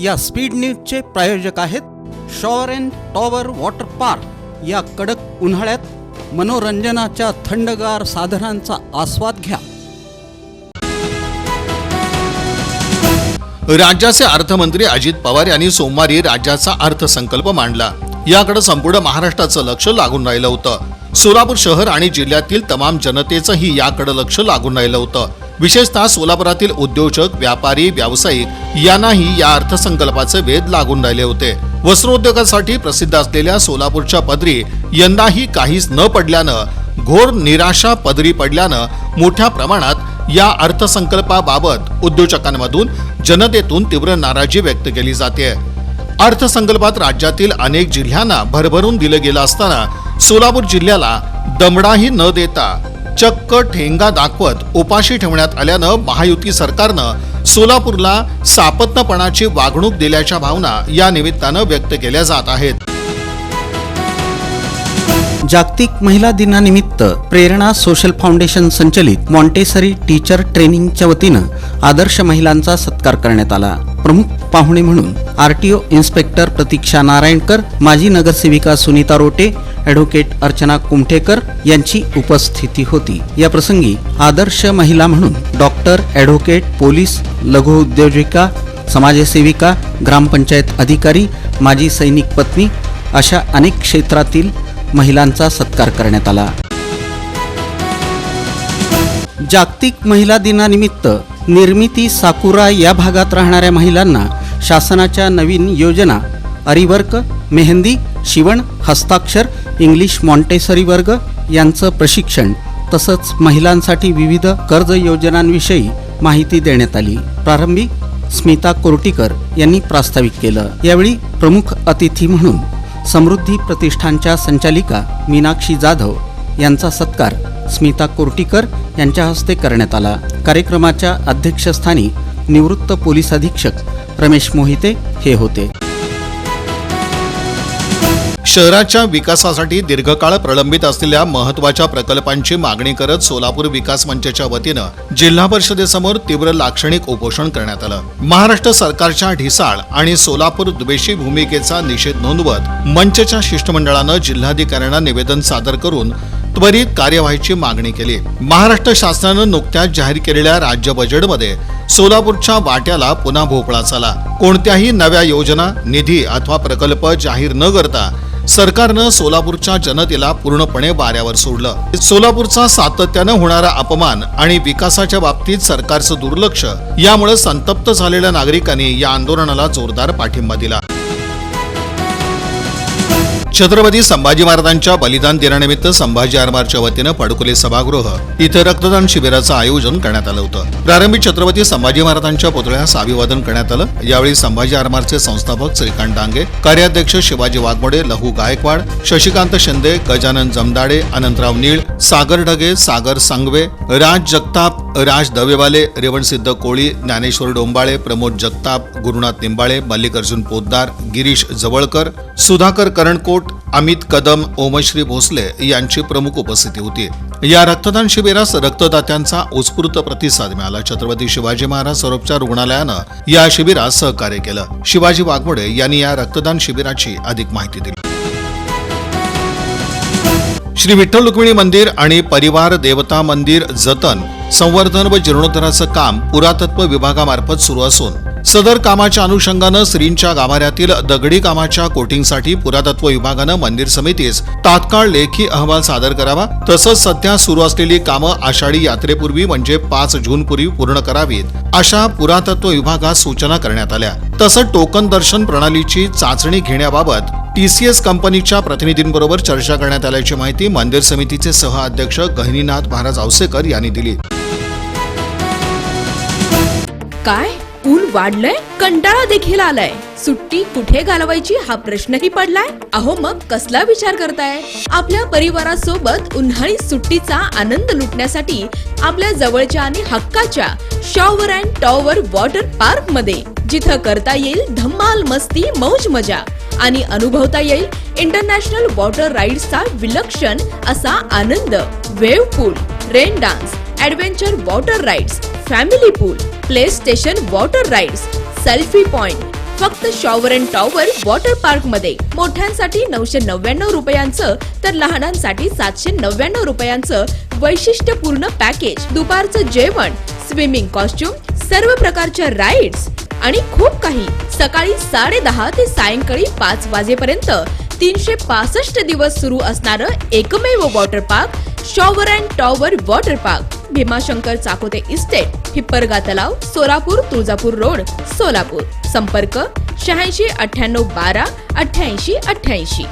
या स्पीड न्यूजचे प्रायोजक आहेत shower and tower water park. या कडक उन्हाळ्यात मनोरंजनाच्या थंडगार साधनांचा आस्वाद घ्या। राज्याचे अर्थमंत्री अजित पवार यांनी सोमवारी राज्याचा अर्थसंकल्प मांडला। याकडे संपूर्ण महाराष्ट्राचं लक्ष लागून राहिलं होतं। सोलापूर शहर आणि जिल्ह्यातील तमाम जनतेचंही याकडे लक्ष लागून राहिलं होतं। विशेषतः सोलापुरातील उद्योजक, व्यापारी, व्यावसायिक यांनाही या अर्थसंकल्पाचे वेध लागून राहिले होते। वस्त्रोद्योगासाठी प्रसिद्ध असलेल्या सोलापूरच्या पदरी यंदाही काहीच न पडल्यानं, घोर निराशा पदरी पडल्यानं मोठ्या प्रमाणात या अर्थसंकल्पाबाबत उद्योजकांमधून, जनतेतून तीव्र नाराजी व्यक्त केली जाते। अर्थसंकल्पात राज्यातील अनेक जिल्ह्यांना भरभरून दिलं गेलं असताना सोलापूर जिल्ह्याला दमडाही न देता चक्क ठेंगा दाखवत उपाशी ठेवण्यात आल्यानं महायुती सरकारनं सोलापूरला सापत्नपणाची वागणूक दिल्याच्या भावना या निमित्तानं व्यक्त केल्या जात आहेत। जागतिक महिला दिनानिमित्त प्रेरणा सोशल फाउंडेशन संचलित मॉन्टेसरी टीचर ट्रेनिंगच्या वतीनं आदर्श महिलांचा सत्कार करण्यात आला। प्रमुख पाहुणे म्हणून आरटीओ इन्स्पेक्टर प्रतीक्षा नारायणकर, माजी नगरसेविका सुनीता रोटे, ॲडव्होकेट अर्चना कुमठेकर यांची उपस्थिती होती। या प्रसंगी आदर्श महिला म्हणून डॉक्टर, ॲडव्होकेट, पोलीस, लघु उद्योजिका, समाजसेविका, ग्रामपंचायत अधिकारी, माजी सैनिक पत्नी अशा अनेक क्षेत्रातील महिलांचा सत्कार करण्यात आला। जागतिक महिला दिनानिमित्त निर्मिती साकुरा या भागात राहणाऱ्या महिलांना शासनाच्या नवीन योजना आरीवर्क, मेहंदी, शिवण, हस्ताक्षर, इंग्लिश मॉन्टेसरी वर्ग यांचं प्रशिक्षण तसंच महिलांसाठी विविध कर्ज योजनांविषयी माहिती देण्यात आली। प्रारंभी स्मिता कोर्टीकर यांनी प्रास्ताविक केलं। यावेळी प्रमुख अतिथी म्हणून समृद्धी प्रतिष्ठानच्या संचालिका मीनाक्षी जाधव यांचा सत्कार स्मिता कोर्टीकर यांच्या हस्ते करण्यात आला। कार्यक्रमाच्या अध्यक्षस्थानी निवृत्त पोलीस अधीक्षक रमेश मोहिते हे होते। शहराच्या विकासासाठी दीर्घकाळ प्रलंबित असलेल्या महत्त्वाच्या प्रकल्पांची मागणी करत सोलापूर विकास मंचच्या वतीनं जिल्हा परिषदेसमोर तीव्र लाक्षणिक उपोषण करण्यात आलं। महाराष्ट्र सरकारच्या ढिसाळ आणि सोलापूर द्वेषी भूमिकेचा निषेध नोंदवत मंचच्या शिष्टमंडळानं जिल्हाधिकाऱ्यांना निवेदन सादर करून त्वरित कार्यवाहीची मागणी केली। महाराष्ट्र शासनानं नुकत्याच जाहीर केलेल्या राज्य बजेटमध्ये सोलापूरच्या वाट्याला पुन्हा भोपळा झाला। कोणत्याही नव्या योजना, निधी अथवा प्रकल्प जाहीर न करता सरकारनं सोलापूरच्या जनतेला पूर्णपणे वाऱ्यावर सोडलं। सोलापूरचा सातत्यानं होणारा अपमान आणि विकासाच्या बाबतीत सरकारचं दुर्लक्ष यामुळे संतप्त झालेल्या नागरिकांनी या आंदोलनाला जोरदार पाठिंबा दिला। छत्रपती संभाजी महाराजांच्या बलिदान दिनानिमित्त संभाजी आरमारच्या वतीनं पडकुले सभागृह इथे रक्तदान शिबिराचं आयोजन करण्यात आलं होतं। प्रारंभी छत्रपती संभाजी महाराजांच्या पुतळ्यास अभिवादन करण्यात आलं। यावेळी संभाजी आरमारचे संस्थापक श्रीकांत डांगे, कार्याध्यक्ष शिवाजी वाघमोडे, लहू गायकवाड, शशिकांत शिंदे, गजानन जमदाडे, अनंतराव नीळ, सागर ढगे, सागर सांगवे, राज जगताप, राज दवेवाले, रेवणसिद्ध कोळी, ज्ञानेश्वर डोंबाळे, प्रमोद जगताप, गुरुनाथ निंबाळे, मल्लिकार्जुन पोद्दार, गिरीश जवळकर, सुधाकर करणकोट, अमित कदम, ओमश्री भोसले यांची प्रमुख उपस्थिती होती। या रक्तदान शिबिरास रक्तदात्यांचा उत्स्फूर्त प्रतिसाद मिळाला। छत्रपती शिवाजी महाराज सर्वोपचार रुग्णालयानं या शिबिरास सहकार्य केलं। शिवाजी वाघमोडे यांनी या रक्तदान शिबिराची अधिक माहिती दिली। श्री विठ्ठल रुक्मिणी मंदिर आणि परिवार देवता मंदिर जतन, संवर्धन व जीर्णोद्धाराचं काम पुरातत्व विभागामार्फत सुरू असून सदर कामाच्या अनुषंगानं श्रींच्या गाभाऱ्यातील दगडी कामाच्या कोटिंगसाठी पुरातत्व विभागानं मंदिर समितीस तात्काळ लेखी अहवाल सादर करावा। तसंच सध्या सुरू असलेली कामं आषाढी यात्रेपूर्वी म्हणजे 5 जून पूर्वी पूर्ण करावीत अशा पुरातत्व विभागास सूचना करण्यात आल्या। तसंच टोकन दर्शन प्रणालीची चाचणी घेण्याबाबत TCS कंपनीच्या प्रतिनिधींबरोबर चर्चा करण्यात आल्याची माहिती मंदिर समितीचे सह अध्यक्ष गहिनीनाथ महाराज औसेकर यांनी दिली। काय ऊन वाढलंय, कंटाळा देखील आलाय, सुट्टी कुठे घालवायची हा प्रश्नही पडलाय। अहो मग कसला विचार करताय? आपल्या परिवारासोबत उन्हाळी सुट्टीचा आनंद लुटण्यासाठी आपल्या जवळच्या आणि हक्काच्या shower and tower water park मध्ये, जिथं करता येईल धम्माल मस्ती, मौज मजा आणि अनुभवता येईल इंटरनॅशनल वॉटर राईड्सचा विलक्षण असा आनंद। Wave pool, rain dance, adventure water rides, family pool, play station water rides, selfie point, फक्त shower and tower water park मध्ये. मोठ्यांसाठी 999 रुपयांचं तर लहानांसाठी 799 रुपयांचं वैशिष्ट्यपूर्ण पॅकेज. दुपारचं जेवण, स्विमिंग कॉस्ट्युम, सर्व प्रकारच्या राईड्स आणि खूप काही. सकाळी 10:30 ते सायंकाळी 5 वाजेपर्यंत 365 दिवस सुरू असणारं एकमेव water park shower and tower water park. Bhimashankar Chakote estate, Hipparga तलाव, सोलापूर, तुळजापूर रोड, सोलापूर. संपर्क 86 98 12 88 88.